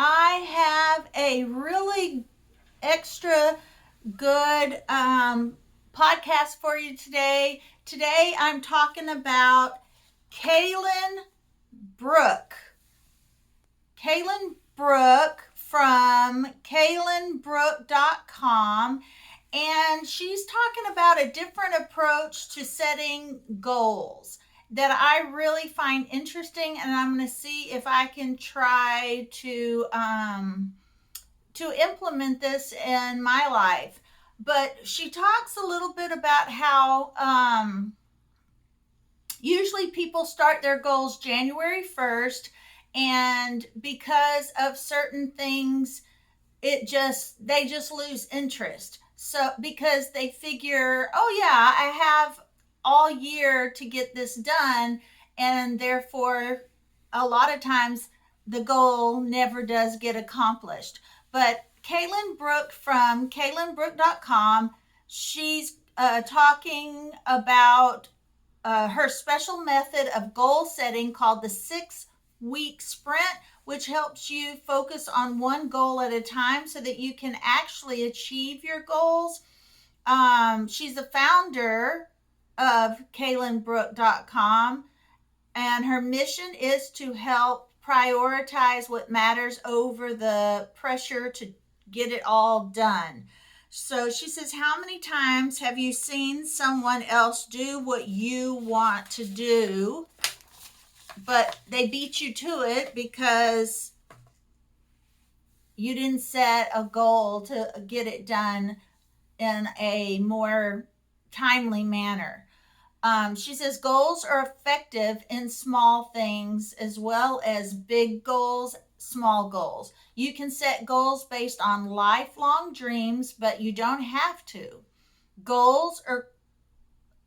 I have a really extra good podcast for you today. Today I'm talking about Kailyn Brooke. Kailyn Brooke from KailynBrooke.com. And she's talking about a different approach to setting goals that I really find interesting, and I'm going to see if I can try to implement this in my life. But she talks a little bit about how usually people start their goals January 1st, and because of certain things, they just lose interest. So because they figure, oh yeah, I have all year to get this done, and therefore a lot of times the goal never does get accomplished. But Kailyn Brooke from KailynBrooke.com, she's talking about her special method of goal setting called the 6 week sprint, which helps you focus on one goal at a time so that you can actually achieve your goals. She's the founder of KailynBrooke.com, and her mission is to help prioritize what matters over the pressure to get it all done. So she says, how many times have you seen someone else do what you want to do, but they beat you to it because you didn't set a goal to get it done in a more timely manner? She says goals are effective in small things as well as big goals, small goals. You can set goals based on lifelong dreams, but you don't have to. Goals are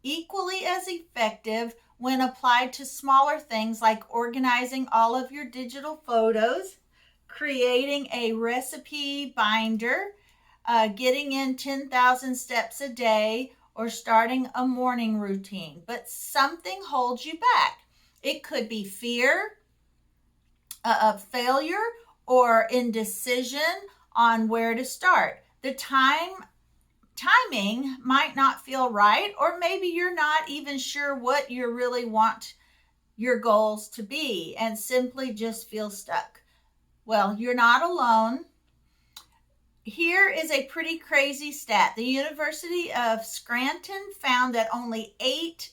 equally as effective when applied to smaller things like organizing all of your digital photos, creating a recipe binder, getting in 10,000 steps a day, or starting a morning routine. But something holds you back. It could be fear of failure or indecision on where to start. The timing might not feel right, or maybe you're not even sure what you really want your goals to be and simply just feel stuck. Well, you're not alone. Here is a pretty crazy stat. The University of Scranton found that only 8%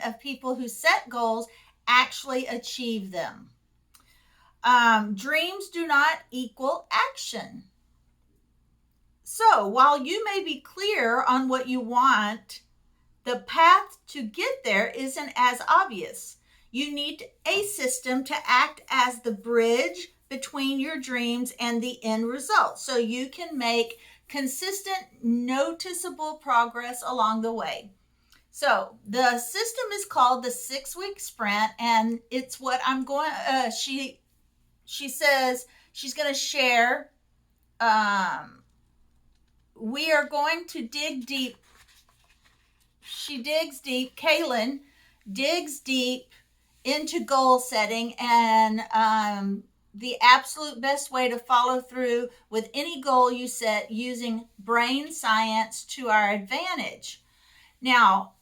of people who set goals actually achieve them. Dreams do not equal action. So while you may be clear on what you want, the path to get there isn't as obvious. You need a system to act as the bridge between your dreams and the end result so you can make consistent, noticeable progress along the way. So the system is called the 6 week sprint, and it's what I'm going she says she's going to share. We are going to dig deep. She digs deep. Kailyn digs deep into goal setting and the absolute best way to follow through with any goal you set using brain science to our advantage. Now,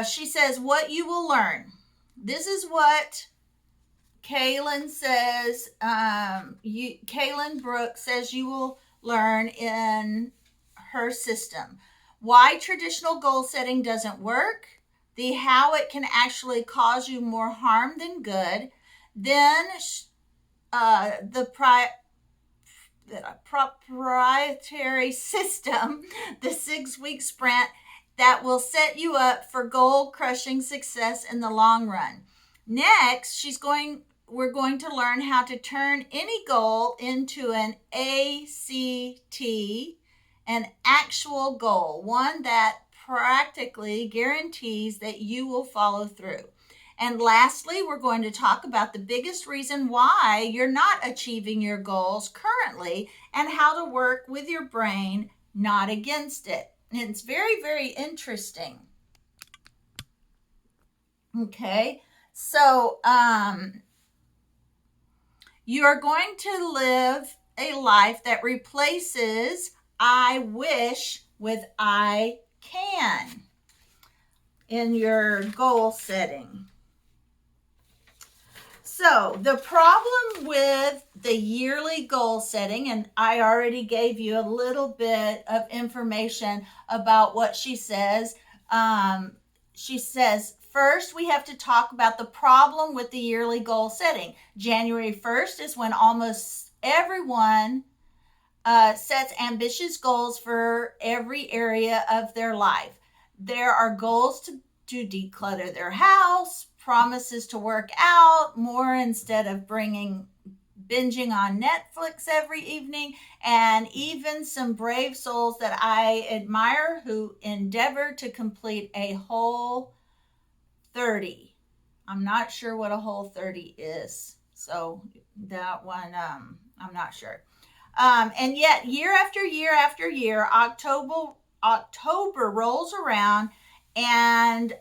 she says what you will learn. This is what Kailyn says. Kailyn Brooke says you will learn in her system. Why traditional goal setting doesn't work, the how it can actually cause you more harm than good, then the proprietary system, the 6 week sprint that will set you up for goal crushing success in the long run. Next, we're going to learn how to turn any goal into an ACT, an actual goal, one that practically guarantees that you will follow through. And lastly, we're going to talk about the biggest reason why you're not achieving your goals currently and how to work with your brain, not against it. And it's very, very interesting. Okay, so You are going to live a life that replaces I wish with I can in your goal setting. So, the problem with the yearly goal setting, and I already gave you a little bit of information about what she says. She says, first, we have to talk about the problem with the yearly goal setting. January 1st is when almost everyone sets ambitious goals for every area of their life. There are goals to declutter their house, promises to work out more instead of binging on Netflix every evening, and even some brave souls that I admire who endeavor to complete a whole 30. I'm not sure what a whole 30 is. So that one, I'm not sure. And yet, year after year after year, October rolls around, and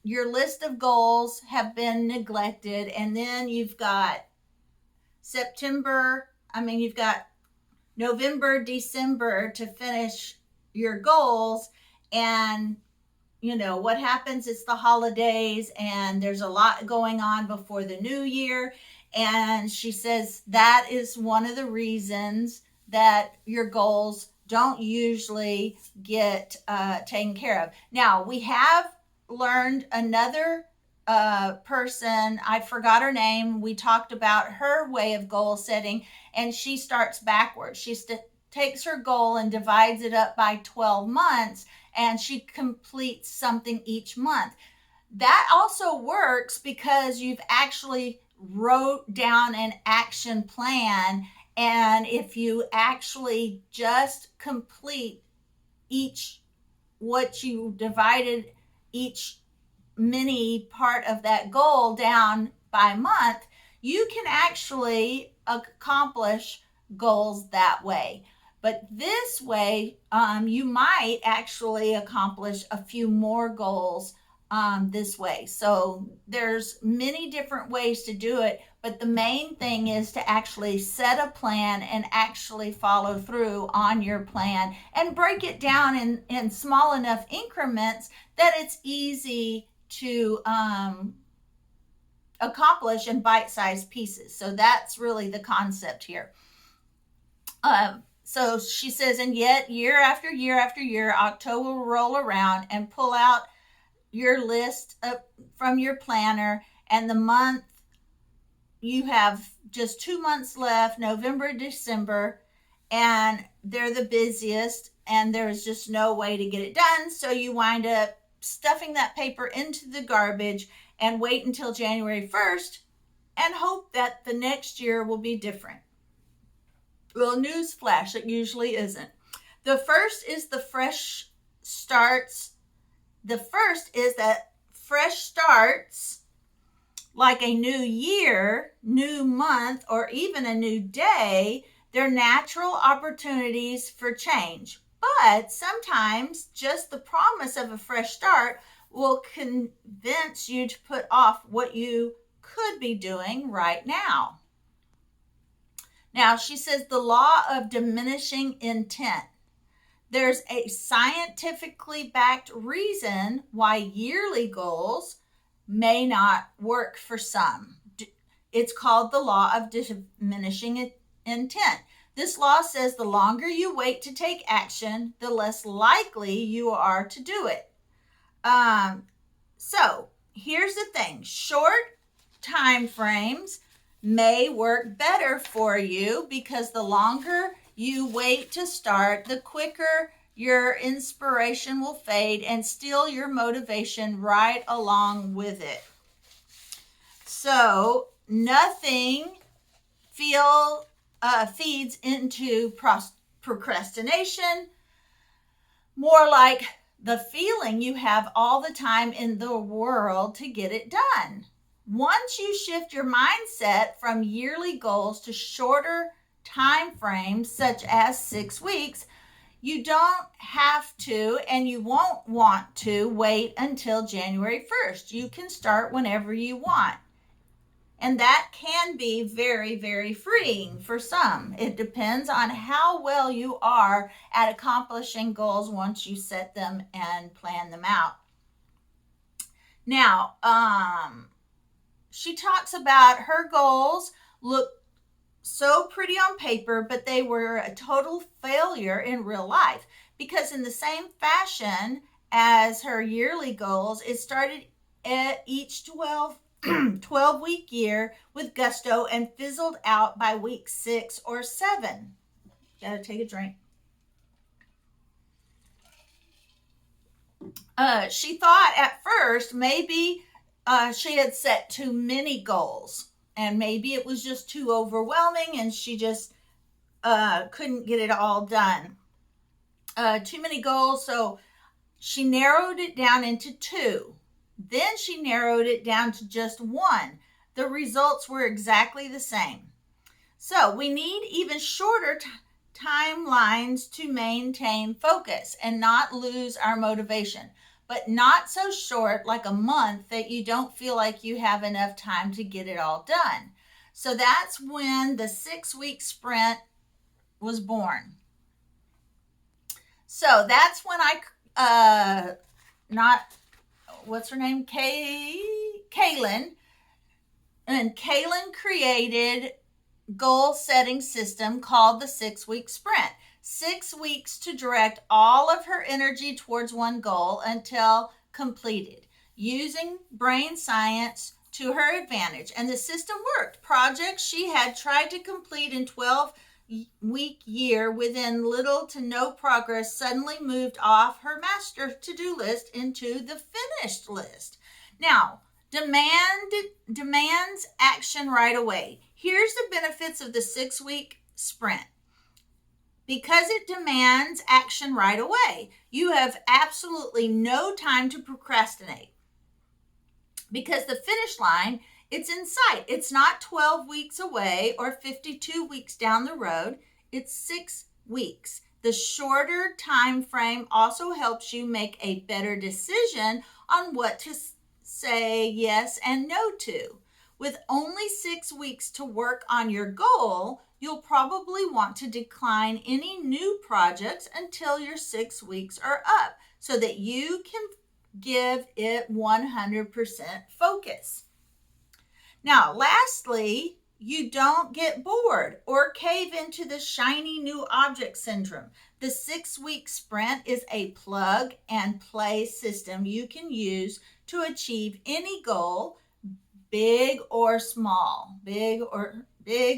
your list of goals have been neglected. And then you've got September. You've got November, December to finish your goals, and what happens, it's the holidays and there's a lot going on before the new year. And she says that is one of the reasons that your goals don't usually get taken care of. Now, we have learned another person, I forgot her name. We talked about her way of goal setting, and she starts backwards. She takes her goal and divides it up by 12 months, and she completes something each month. That also works because you've actually wrote down an action plan, and if you actually just complete what you divided each mini part of that goal down by month, you can actually accomplish goals that way. But this way, you might actually accomplish a few more goals this way. So there's many different ways to do it, but the main thing is to actually set a plan and actually follow through on your plan and break it down in small enough increments that it's easy to accomplish in bite-sized pieces. So that's really the concept here. So she says, and yet year after year after year, October will roll around and pull out your list from your planner, and the month, you have just 2 months left, November, December, and they're the busiest, and there's just no way to get it done. So you wind up stuffing that paper into the garbage and wait until January 1st and hope that the next year will be different. Well, newsflash, it usually isn't. The first is fresh starts, like a new year, new month, or even a new day. They're natural opportunities for change. But sometimes just the promise of a fresh start will convince you to put off what you could be doing right now. Now, she says the law of diminishing intent. There's a scientifically backed reason why yearly goals may not work for some. It's called the law of diminishing intent. This law says the longer you wait to take action, the less likely you are to do it. So here's the thing. Short time frames may work better for you because the longer you wait to start, the quicker your inspiration will fade and steal your motivation right along with it. So nothing feeds into procrastination, more like the feeling you have all the time in the world to get it done. Once you shift your mindset from yearly goals to shorter time frames, such as 6 weeks, you don't have to, and you won't want to wait until January 1st. You can start whenever you want. And that can be very, very freeing for some. It depends on how well you are at accomplishing goals once you set them and plan them out. Now, she talks about her goals look so pretty on paper, but they were a total failure in real life, because in the same fashion as her yearly goals, it started at each 12-week year with gusto and fizzled out by week 6 or 7. Gotta take a drink. She thought at first maybe she had set too many goals, and maybe it was just too overwhelming and she just couldn't get it all done. Too many goals, so she narrowed it down into 2. Then she narrowed it down to just 1. The results were exactly the same. So we need even shorter timelines to maintain focus and not lose our motivation, but not so short, like a month, that you don't feel like you have enough time to get it all done. So that's when the 6-week sprint was born. So that's when what's her name? Kailyn. And Kailyn created goal setting system called the 6-week sprint. 6 weeks to direct all of her energy towards one goal until completed, using brain science to her advantage. And the system worked. Projects she had tried to complete in 12-week year within little to no progress suddenly moved off her master to-do list into the finished list. Now, demands action right away. Here's the benefits of the 6-week sprint. Because it demands action right away, you have absolutely no time to procrastinate. Because the finish line, it's in sight. It's not 12 weeks away or 52 weeks down the road. It's 6 weeks. The shorter time frame also helps you make a better decision on what to say yes and no to. With only 6 weeks to work on your goal, you'll probably want to decline any new projects until your 6 weeks are up so that you can give it 100% focus. Now, lastly, you don't get bored or cave into the shiny new object syndrome. The 6-week sprint is a plug and play system you can use to achieve any goal, big or small. Big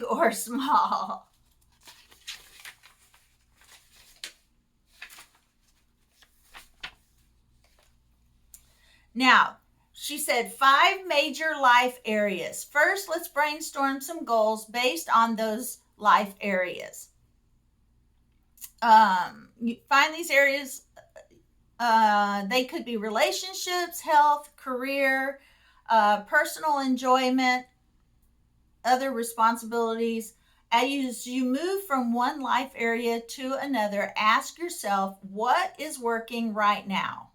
or small. Now, she said 5 major life areas. First, let's brainstorm some goals based on those life areas. You find these areas, they could be relationships, health, career, personal enjoyment, other responsibilities. As you move from one life area to another, ask yourself, what is working right now?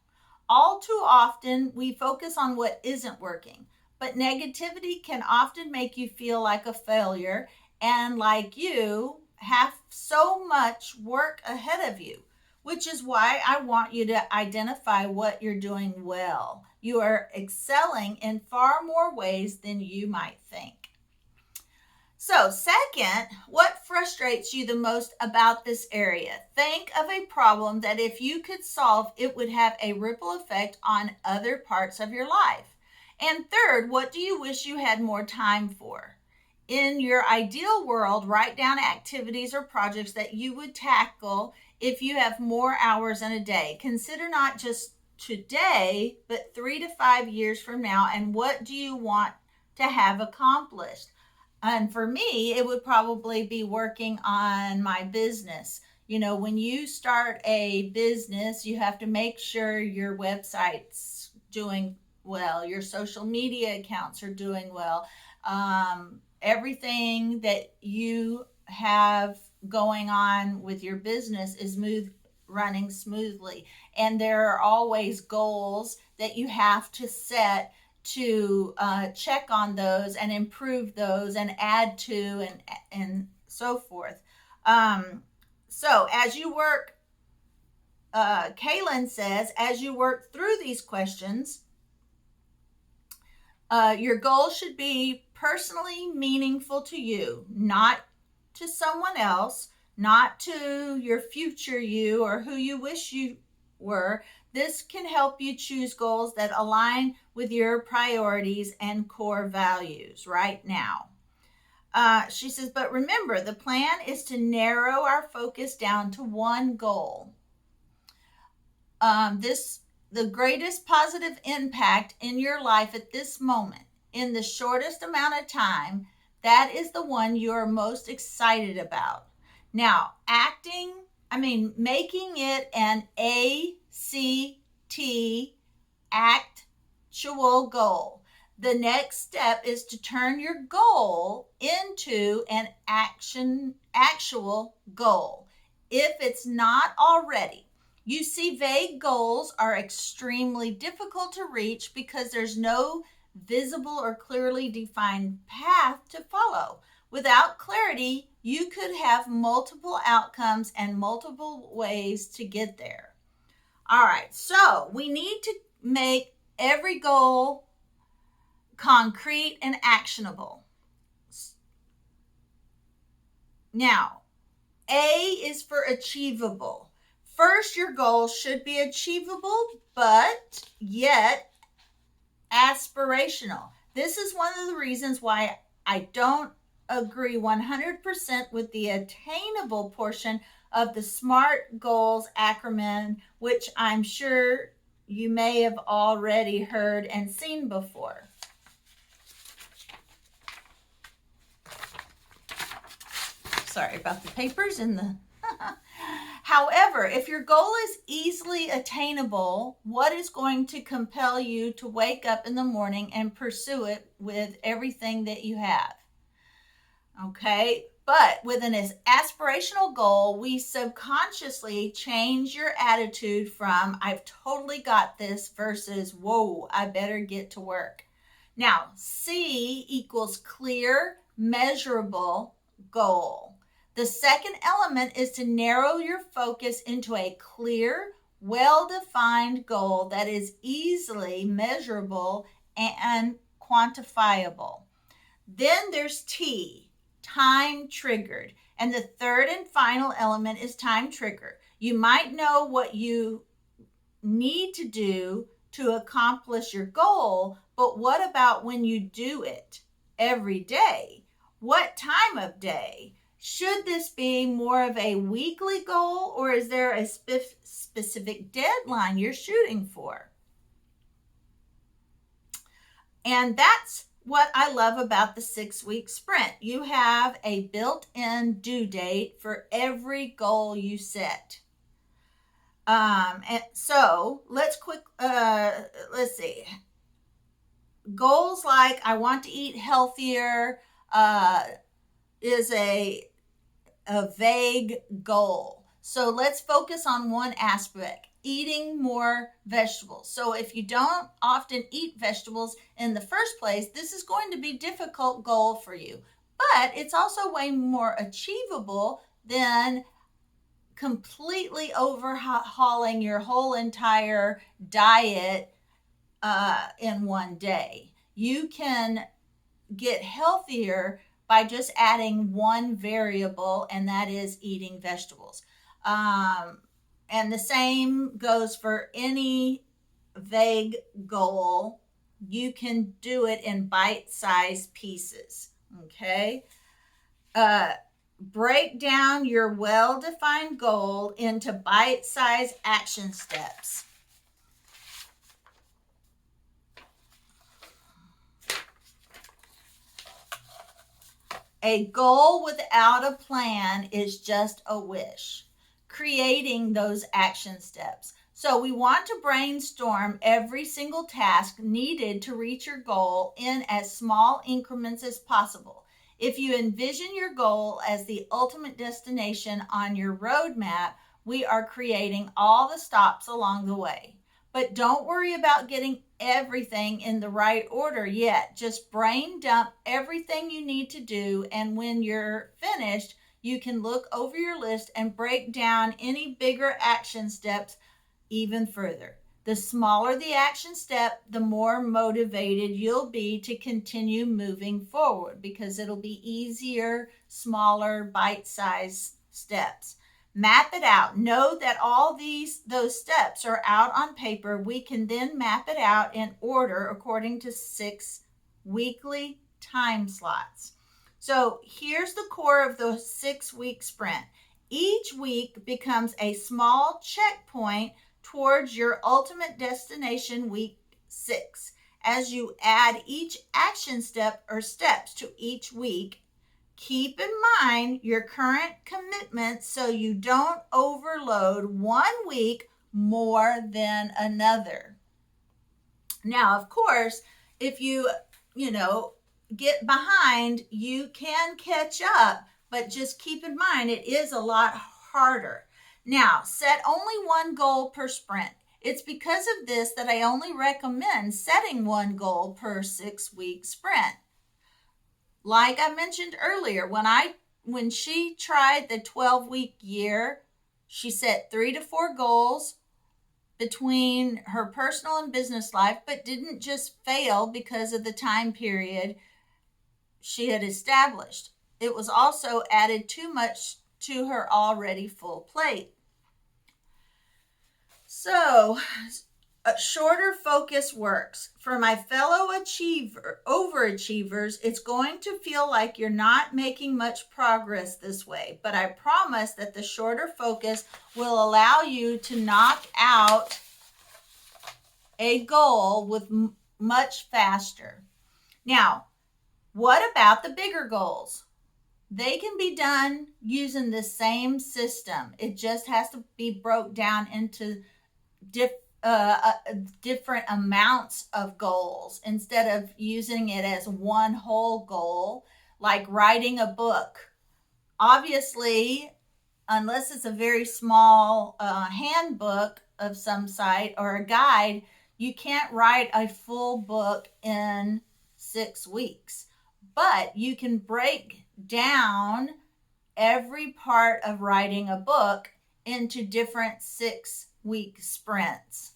All too often, we focus on what isn't working, but negativity can often make you feel like a failure and like you have so much work ahead of you, which is why I want you to identify what you're doing well. You are excelling in far more ways than you might think. So, second, what frustrates you the most about this area? Think of a problem that if you could solve, it would have a ripple effect on other parts of your life. And third, what do you wish you had more time for? In your ideal world, write down activities or projects that you would tackle if you have more hours in a day. Consider not just today, but 3 to 5 years from now, and what do you want to have accomplished? And for me, it would probably be working on my business. You know, when you start a business, you have to make sure your website's doing well, your social media accounts are doing well. Everything that you have going on with your business is running smoothly. And there are always goals that you have to set to check on those and improve those and add to and so forth. So as you work, Kaylin says, as you work through these questions, your goal should be personally meaningful to you, not to someone else, not to your future you or who you wish you were. This can help you choose goals that align with your priorities and core values right now. She says, but remember, the plan is to narrow our focus down to one goal. The greatest positive impact in your life at this moment, in the shortest amount of time, that is the one you're most excited about. Now, making it an actual goal. The next step is to turn your goal into an actual goal. If it's not already, you see, vague goals are extremely difficult to reach because there's no visible or clearly defined path to follow. Without clarity, you could have multiple outcomes and multiple ways to get there. All right, so we need to make every goal concrete and actionable. Now, A is for achievable. First, your goal should be achievable, but yet aspirational. This is one of the reasons why I don't agree 100% with the attainable portion of the SMART goals acronym, which I'm sure you may have already heard and seen before. Sorry about the papers and the... However, if your goal is easily attainable, what is going to compel you to wake up in the morning and pursue it with everything that you have? Okay, but with an aspirational goal, we subconsciously change your attitude from I've totally got this versus whoa, I better get to work. Now, C equals clear, measurable goal. The second element is to narrow your focus into a clear, well-defined goal that is easily measurable and quantifiable. Then there's T, time triggered. And the third and final element is time trigger. You might know what you need to do to accomplish your goal, but what about when you do it every day? What time of day? Should this be more of a weekly goal, or is there a specific deadline you're shooting for? And that's what I love about the 6-week sprint. You have a built-in due date for every goal you set. And so let's see. Goals like I want to eat healthier is a vague goal. So let's focus on one aspect, eating more vegetables. So if you don't often eat vegetables in the first place, this is going to be a difficult goal for you. But it's also way more achievable than completely overhauling your whole entire diet in one day. You can get healthier by just adding one variable, and that is eating vegetables. And the same goes for any vague goal. You can do it in bite-sized pieces, okay? Break down your well-defined goal into bite-sized action steps. A goal without a plan is just a wish. Creating those action steps. So we want to brainstorm every single task needed to reach your goal in as small increments as possible. If you envision your goal as the ultimate destination on your roadmap, we are creating all the stops along the way. But don't worry about getting everything in the right order yet. Just brain dump everything you need to do, and when you're finished, you can look over your list and break down any bigger action steps even further. The smaller the action step, the more motivated you'll be to continue moving forward, because it'll be easier, smaller, bite-sized steps. Map it out. Know that all those steps are out on paper. We can then map it out in order according to 6 weekly time slots. So here's the core of the 6-week sprint. Each week becomes a small checkpoint towards your ultimate destination, week 6. As you add each action step or steps to each week, keep in mind your current commitments so you don't overload one week more than another. Now, of course, if you get behind, you can catch up, but just keep in mind it is a lot harder. Now, set only one goal per sprint. It's because of this that I only recommend setting one goal per 6-week sprint. Like I mentioned earlier, when she tried the 12-week year, she set 3 to 4 goals between her personal and business life, but didn't just fail because of the time period she had established. It was also added too much to her already full plate. So, a shorter focus works. For my fellow overachievers, it's going to feel like you're not making much progress this way, but I promise that the shorter focus will allow you to knock out a goal with much faster. Now, what about the bigger goals? They can be done using the same system. It just has to be broke down into different amounts of goals instead of using it as one whole goal, like writing a book. Obviously, unless it's a very small handbook of some site or a guide, you can't write a full book in 6 weeks. But you can break down every part of writing a book into different 6-week sprints.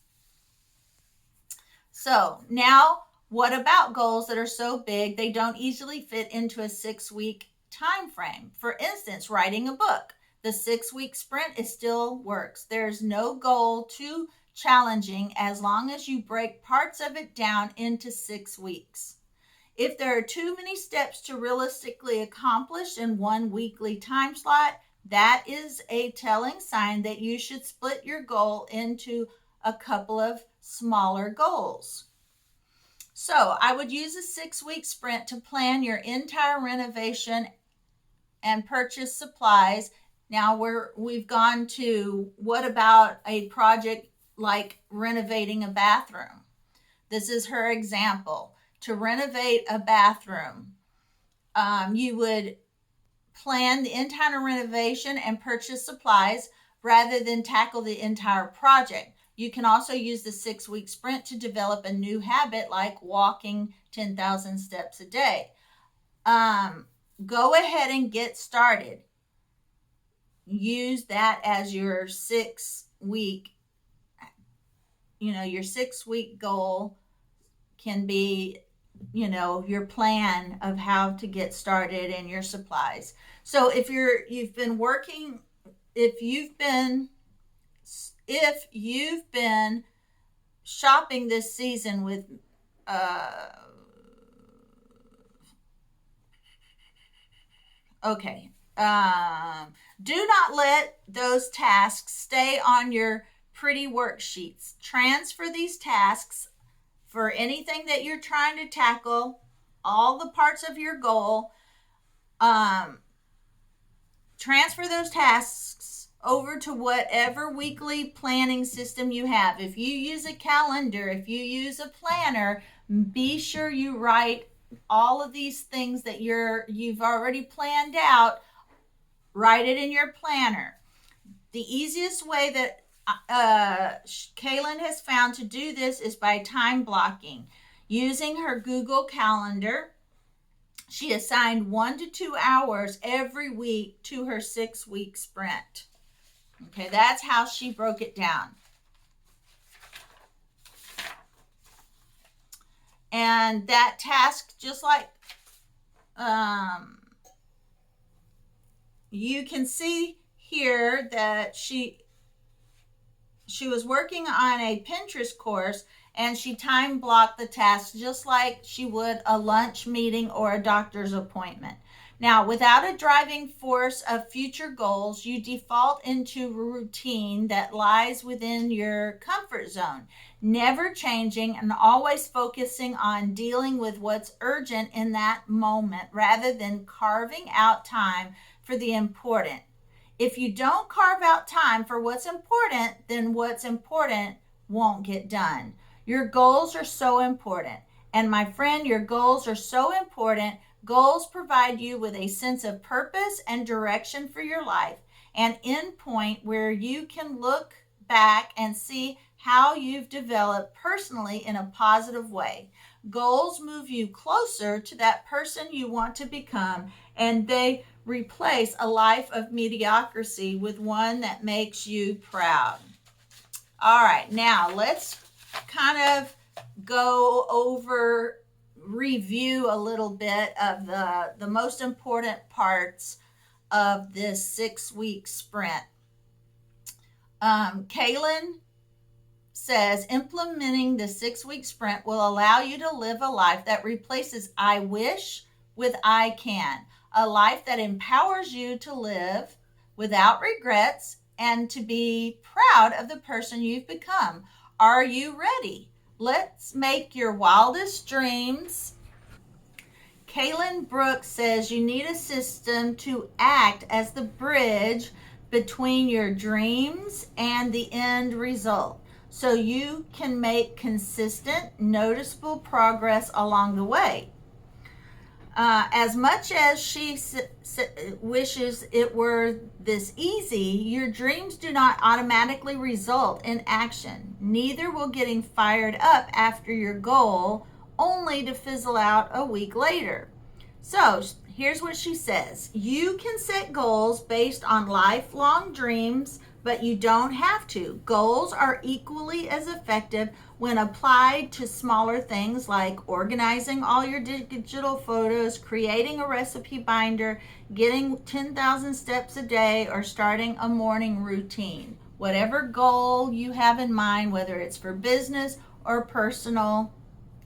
So now, what about goals that are so big they don't easily fit into a 6-week time frame? For instance, writing a book. The 6-week sprint still works. There's no goal too challenging as long as you break parts of it down into 6 weeks. If there are too many steps to realistically accomplish in one weekly time slot, that is a telling sign that you should split your goal into a couple of smaller goals. So I would use a 6-week sprint to plan your entire renovation and purchase supplies. Now we've gone to, what about a project like renovating a bathroom? This is her example. To renovate a bathroom, you would plan the entire renovation and purchase supplies rather than tackle the entire project. You can also use the 6-week sprint to develop a new habit like walking 10,000 steps a day. Go ahead and get started. Use that as your 6-week, your 6-week goal can be your plan of how to get started and your supplies. So if you've been shopping this season with do not let those tasks stay on your pretty worksheets. Transfer these tasks for anything that you're trying to tackle, all the parts of your goal. Transfer those tasks over to whatever weekly planning system you have. If you use a calendar, if you use a planner, be sure you write all of these things that you've already planned out. Write it in your planner. The easiest way that Kaylin has found to do this is by time blocking. Using her Google Calendar, she assigned 1 to 2 hours every week to her 6-week sprint. Okay, that's how she broke it down. And that task, just like you can see here that she was working on a Pinterest course, and she time blocked the task just like she would a lunch meeting or a doctor's appointment. Now, without a driving force of future goals, you default into a routine that lies within your comfort zone, never changing and always focusing on dealing with what's urgent in that moment rather than carving out time for the important. If you don't carve out time for what's important, then what's important won't get done. Your goals are so important. And my friend, your goals are so important. Goals provide you with a sense of purpose and direction for your life, an end point where you can look back and see how you've developed personally in a positive way. Goals move you closer to that person you want to become, and they replace a life of mediocrity with one that makes you proud. All right, now let's kind of go over, review a little bit of the most important parts of this 6-week sprint. Kaylin says implementing the 6-week sprint will allow you to live a life that replaces I wish with I can, a life that empowers you to live without regrets and to be proud of the person you've become. Are you ready? Let's make your wildest dreams. Kalyn Brooke says you need a system to act as the bridge between your dreams and the end result, so you can make consistent, noticeable progress along the way. As much as she wishes it were this easy, your dreams do not automatically result in action. Neither will getting fired up after your goal only to fizzle out a week later. So here's what she says. You can set goals based on lifelong dreams, but you don't have to. Goals are equally as effective when applied to smaller things like organizing all your digital photos, creating a recipe binder, getting 10,000 steps a day, or starting a morning routine. Whatever goal you have in mind, whether it's for business or personal,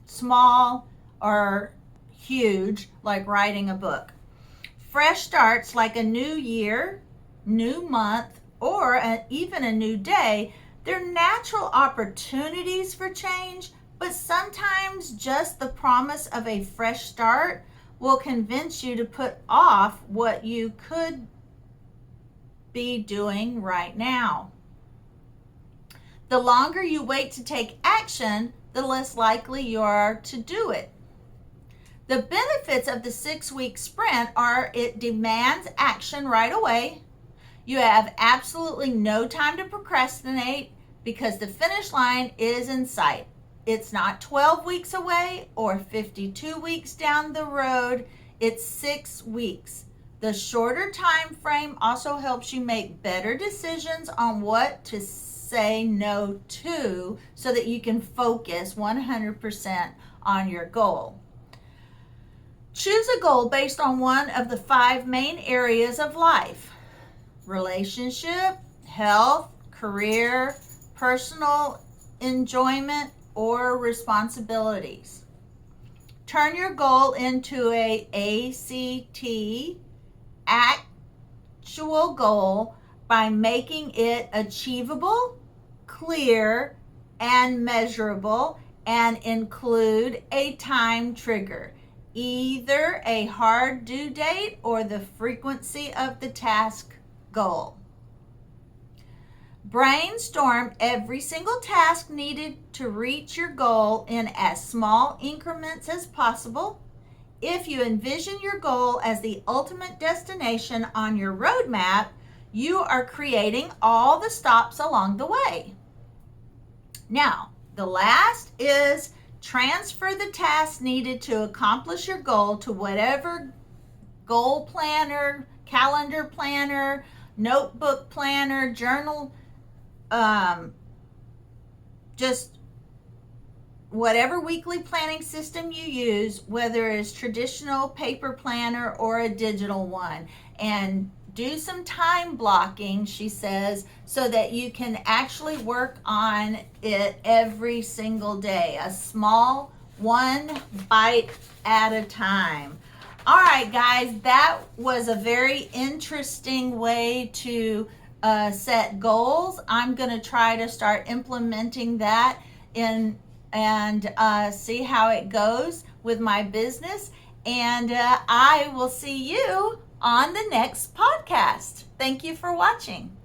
small or huge, like writing a book. Fresh starts like a new year, new month, or even a new day, they're natural opportunities for change, but sometimes just the promise of a fresh start will convince you to put off what you could be doing right now. The longer you wait to take action, the less likely you are to do it. The benefits of the 6-week sprint are it demands action right away. You have absolutely no time to procrastinate because the finish line is in sight. It's not 12 weeks away or 52 weeks down the road. It's 6 weeks. The shorter time frame also helps you make better decisions on what to say no to so that you can focus 100% on your goal. Choose a goal based on one of the 5 main areas of life: relationship, health, career, personal enjoyment, or responsibilities. Turn your goal into a ACT, actual goal, by making it achievable, clear, and measurable, and include a time trigger, either a hard due date or the frequency of the task goal. Brainstorm every single task needed to reach your goal in as small increments as possible. If you envision your goal as the ultimate destination on your roadmap, you are creating all the stops along the way. Now, the last is transfer the tasks needed to accomplish your goal to whatever goal planner, calendar planner, notebook planner, journal, just whatever weekly planning system you use, whether it's traditional paper planner or a digital one, and do some time blocking, she says, so that you can actually work on it every single day, a small one bite at a time. All right, guys, that was a very interesting way to set goals. I'm going to try to start implementing that in and see how it goes with my business. And I will see you on the next podcast. Thank you for watching.